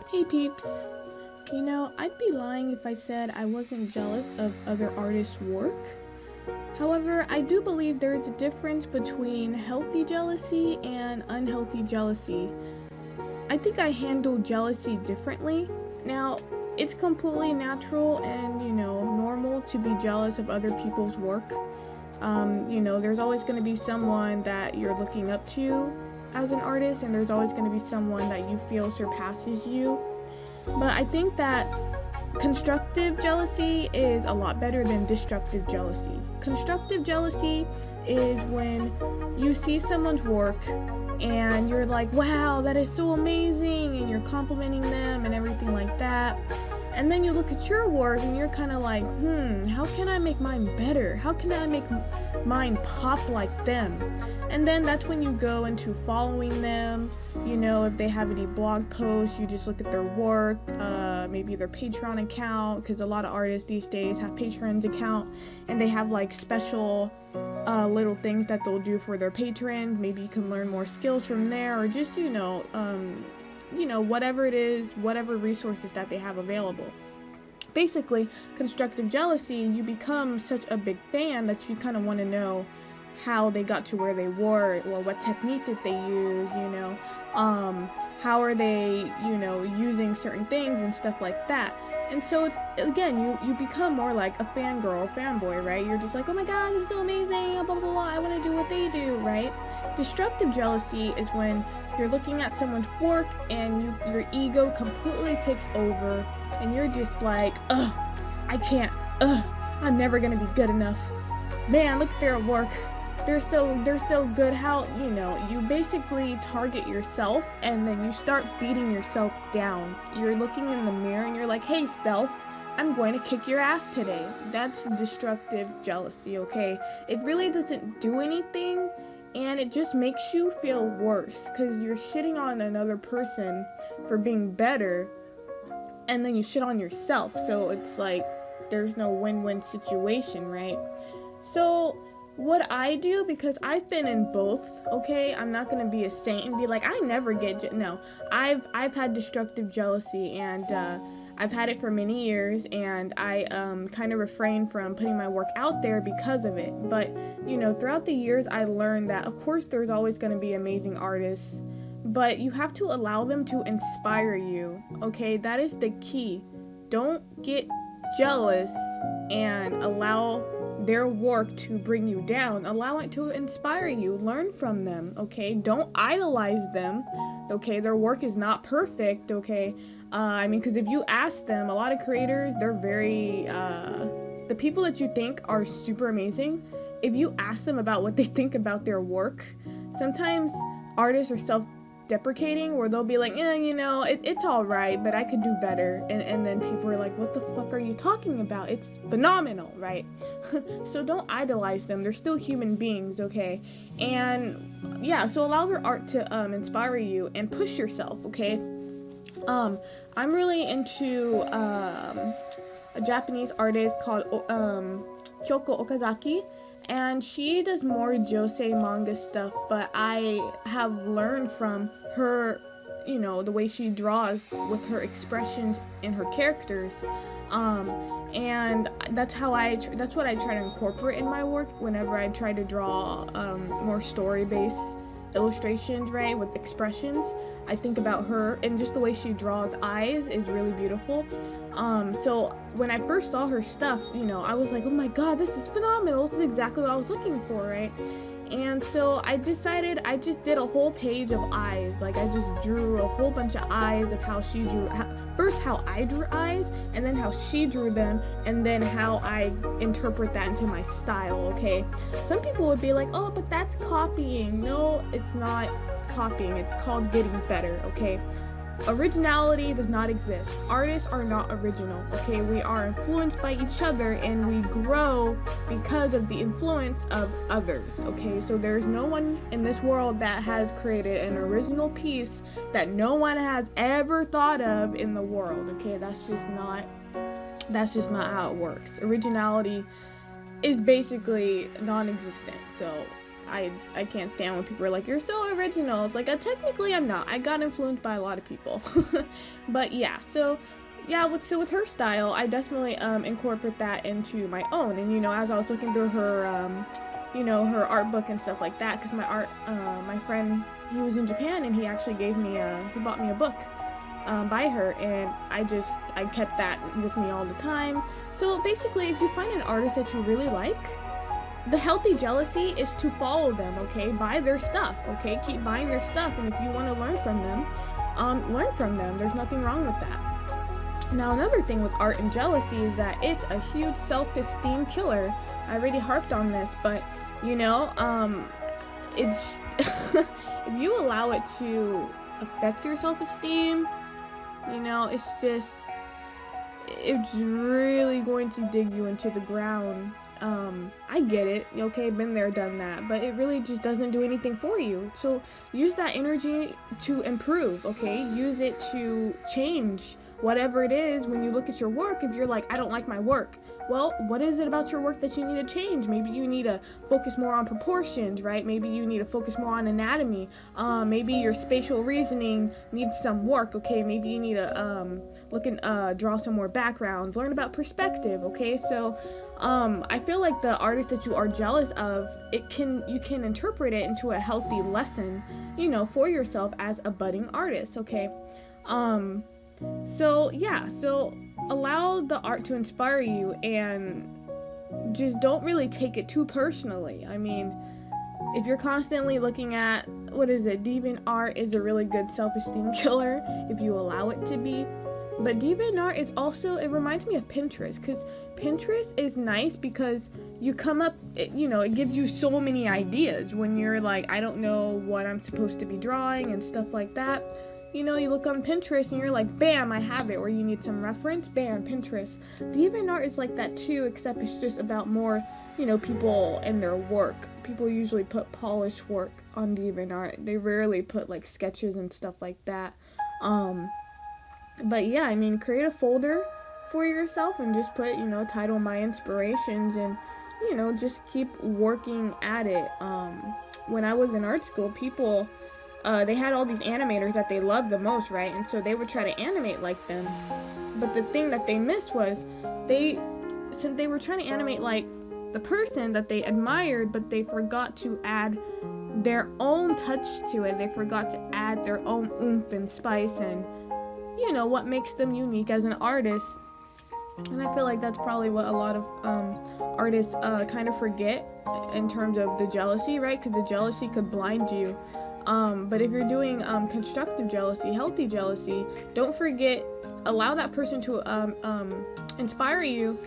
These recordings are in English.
Hey peeps, I'd be lying if I said I wasn't jealous of other artists' work. However, I do believe there is a difference between healthy jealousy and unhealthy jealousy. I think I handle jealousy differently. Now, it's completely natural and, normal to be jealous of other people's work. There's always going to be someone that you're looking up to as an artist, and there's always going to be someone that you feel surpasses you. But I think that constructive jealousy is a lot better than destructive jealousy. Constructive jealousy is when you see someone's work and you're like, wow, that is so amazing, and you're complimenting them and everything like that. And then you look at your work and you're kind of like, how can I make mine better? How can I make mine pop like them? And then that's when you go into following them. If they have any blog posts, you just look at their work, maybe their Patreon account, because a lot of artists these days have Patreon's account, and they have like special little things that they'll do for their patrons. Maybe you can learn more skills from there, or just whatever it is, whatever resources that they have available. Basically, constructive jealousy, you become such a big fan that you kind of want to know how they got to where they were, or what technique did they use, how are they, using certain things and stuff like that. And so it's, again, you become more like a fangirl, fanboy, right? You're just like, oh my god, this is so amazing, blah, blah, blah, I want to do what they do, right? Destructive jealousy is when you're looking at someone's work and your ego completely takes over, and you're just like, I can't, I'm never gonna be good enough. Man, look at their work. They're so good. How, you basically target yourself, and then you start beating yourself down. You're looking in the mirror and you're like, hey self, I'm going to kick your ass today. That's destructive jealousy, okay? It really doesn't do anything, and it just makes you feel worse, because you're shitting on another person for being better, and then you shit on yourself. So it's like, there's no win-win situation, right? So what I do, because I've been in both, okay? I'm not gonna be a saint and be like, I never get no. I've had destructive jealousy, and I've had it for many years, and I kind of refrain from putting my work out there because of it. But throughout the years, I learned that of course there's always going to be amazing artists, but you have to allow them to inspire you, okay? That is the key. Don't get jealous and allow their work to bring you down. Allow it to inspire you. Learn from them, okay? Don't idolize them, okay? Their work is not perfect, okay? Because if you ask them, a lot of creators, they're very, the people that you think are super amazing, if you ask them about what they think about their work, sometimes artists are self-deprecating, where they'll be like, it's alright, but I could do better. And then people are like, what the fuck are you talking about? It's phenomenal, right? So don't idolize them. They're still human beings, okay? And yeah, so allow their art to inspire you and push yourself, okay? I'm really into a Japanese artist called Kyoko Okazaki, and she does more josei manga stuff, but I have learned from her, the way she draws with her expressions in her characters, and that's what I try to incorporate in my work whenever I try to draw more story-based illustrations, right, with expressions. I think about her, and just the way she draws eyes is really beautiful. So when I first saw her stuff, I was like, oh my god, this is phenomenal. This is exactly what I was looking for, right? And so I decided, I just did a whole page of eyes. Like, I just drew a whole bunch of eyes of how she drew, first how I drew eyes, and then how she drew them, and then how I interpret that into my style, okay? Some people would be like, oh, but that's copying. No, it's not copying. It's called getting better, okay? Originality does not exist. Artists are not original, okay? We are influenced by each other, and we grow because of the influence of others, okay? So there's no one in this world that has created an original piece that no one has ever thought of in the world, okay? That's just not how it works. Originality is basically non-existent. So I can't stand when people are like, you're so original. It's like, technically I'm not. I got influenced by a lot of people. But yeah, so yeah, with her style, I definitely incorporate that into my own. And as I was looking through her her art book and stuff like that, because my friend, he was in Japan, and he actually he bought me a book by her, and I kept that with me all the time. So basically, if you find an artist that you really like, the healthy jealousy is to follow them, okay? Buy their stuff, okay? Keep buying their stuff, and if you want to learn from them. There's nothing wrong with that. Now, another thing with art and jealousy is that it's a huge self-esteem killer. I already harped on this, but it's if you allow it to affect your self-esteem, it's really going to dig you into the ground. I get it, okay, been there, done that, but it really just doesn't do anything for you. So use that energy to improve, okay? Use it to change whatever it is. When you look at your work, if you're like, I don't like my work, well, what is it about your work that you need to change? Maybe you need to focus more on proportions, right? Maybe you need to focus more on anatomy. Maybe your spatial reasoning needs some work, okay? Maybe you need to draw some more backgrounds, learn about perspective, okay? So I feel like the artist that you are jealous of, you can interpret it into a healthy lesson, for yourself as a budding artist, okay? So allow the art to inspire you, and just don't really take it too personally. I mean, if you're constantly looking at, DeviantArt is a really good self-esteem killer if you allow it to be. But DeviantArt is also, it reminds me of Pinterest, because Pinterest is nice because you come up, it gives you so many ideas when you're like, I don't know what I'm supposed to be drawing and stuff like that. You look on Pinterest and you're like, bam, I have it. Or you need some reference, bam, Pinterest. DeviantArt is like that too, except it's just about more, people and their work. People usually put polished work on DeviantArt. They rarely put like sketches and stuff like that. But yeah, I mean, create a folder for yourself and just put, title My Inspirations, and, just keep working at it. When I was in art school, people, they had all these animators that they loved the most, right? And so they would try to animate like them. But the thing that they missed was since they were trying to animate like the person that they admired, but they forgot to add their own touch to it. They forgot to add their own oomph and spice and, what makes them unique as an artist. And I feel like that's probably what a lot of artists kind of forget in terms of the jealousy, right? Because the jealousy could blind you. But if you're doing constructive jealousy, healthy jealousy, don't forget, allow that person to inspire you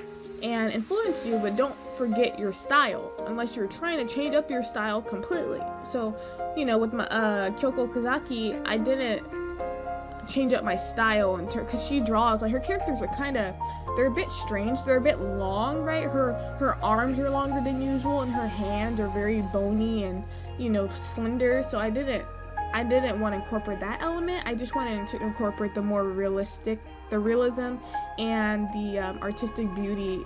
and influence you, but don't forget your style, unless you're trying to change up your style completely. So, with my Kyoko Kazaki, I didn't change up my style because she draws, like, her characters are they're a bit strange, they're a bit long, right? Her arms are longer than usual, and her hands are very bony and slender. So I didn't want to incorporate that element. I just wanted to incorporate the more realism and the artistic beauty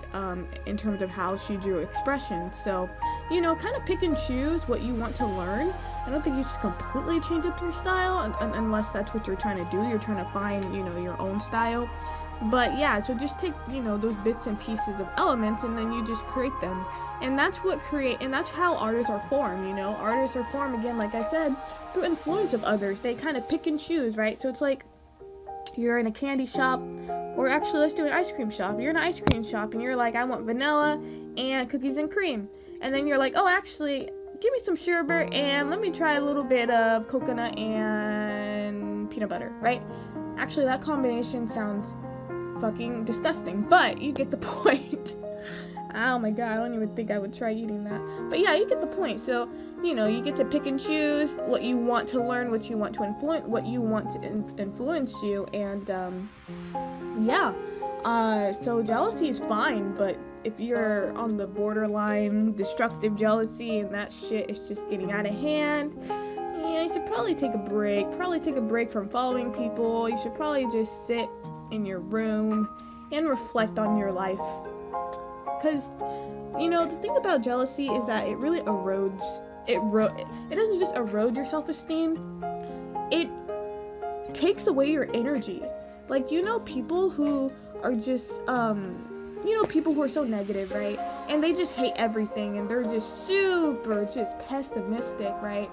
in terms of how she drew expressions. So kind of pick and choose what you want to learn. I don't think you should completely change up your style unless that's what you're trying to do. You're trying to find your own style. But yeah, so just take those bits and pieces of elements, and then you just create them. And that's how artists are formed. Artists are formed, again, like I said, through influence of others. They kind of pick and choose, right? So it's like you're in a candy shop, or actually let's do an ice cream shop. You're in an ice cream shop and you're like, I want vanilla and cookies and cream. And then you're like, oh, actually, give me some sherbet and let me try a little bit of coconut and peanut butter, right? Actually, that combination sounds fucking disgusting, but you get the point. Oh my god, I don't even think I would try eating that. But yeah, you get the point. So, you get to pick and choose what you want to learn, what you want to influence you, and so jealousy is fine, but if you're on the borderline destructive jealousy and that shit is just getting out of hand, you should probably take a break from following people. You should probably just sit in your room and reflect on your life. Because, the thing about jealousy is that it really erodes it doesn't just erode your self-esteem, it takes away your energy. Like, people who are just people who are so negative, right? And they just hate everything, and they're just super just pessimistic, right?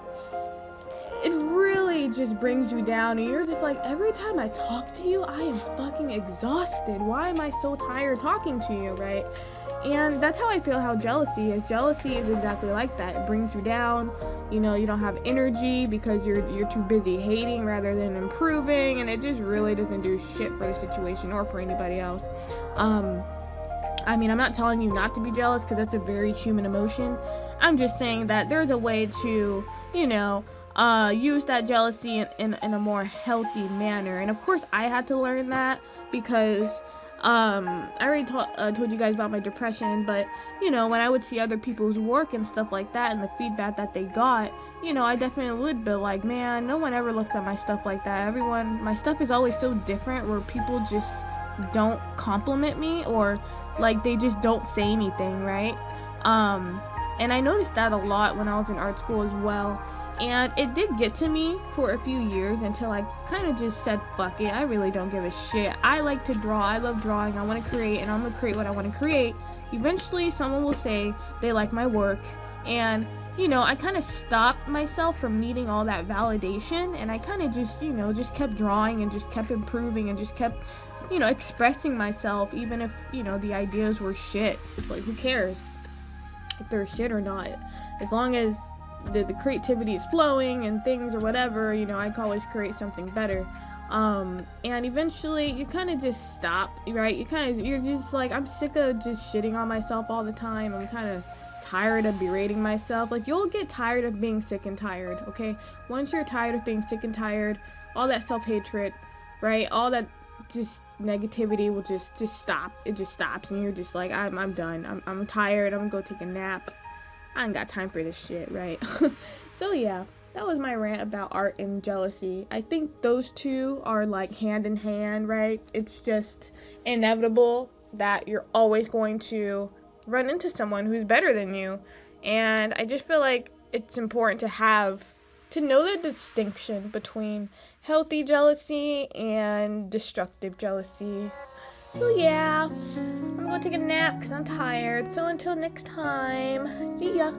It really just brings you down, and you're just like, every time I talk to you, I am fucking exhausted. Why am I so tired talking to you, right? And that's how I feel how jealousy is. Jealousy is exactly like that. It brings you down. You don't have energy because you're too busy hating rather than improving, and it just really doesn't do shit for the situation or for anybody else. I'm not telling you not to be jealous, because that's a very human emotion. I'm just saying that there's a way to, use that jealousy in a more healthy manner. And of course, I had to learn that because I already told you guys about my depression, but when I would see other people's work and stuff like that, and the feedback that they got, I definitely would be like, man, no one ever looks at my stuff like that. My stuff is always so different, where people just don't compliment me, or like they just don't say anything, right? And I noticed that a lot when I was in art school as well. And it did get to me for a few years until I kind of just said, fuck it, I really don't give a shit. I like to draw, I love drawing, I want to create, and I'm going to create what I want to create. Eventually, someone will say they like my work, and, I kind of stopped myself from needing all that validation, and I kind of just, just kept drawing and just kept improving and just kept, expressing myself, even if, the ideas were shit. It's like, who cares if they're shit or not? As long as the creativity is flowing and things or whatever, I can always create something better. And eventually you kind of just stop, right? You're just like, I'm sick of just shitting on myself all the time. I'm kind of tired of berating myself. Like, you'll get tired of being sick and tired, okay? Once you're tired of being sick and tired, all that self-hatred, right? All that just negativity will just stop. It just stops, and you're just like, I'm done. I'm tired. I'm gonna go take a nap. I ain't got time for this shit, right? So yeah, that was my rant about art and jealousy. I think those two are like hand in hand, right? It's just inevitable that you're always going to run into someone who's better than you. And I just feel like it's important to know the distinction between healthy jealousy and destructive jealousy. So yeah, I'm gonna take a nap because I'm tired. So until next time, see ya.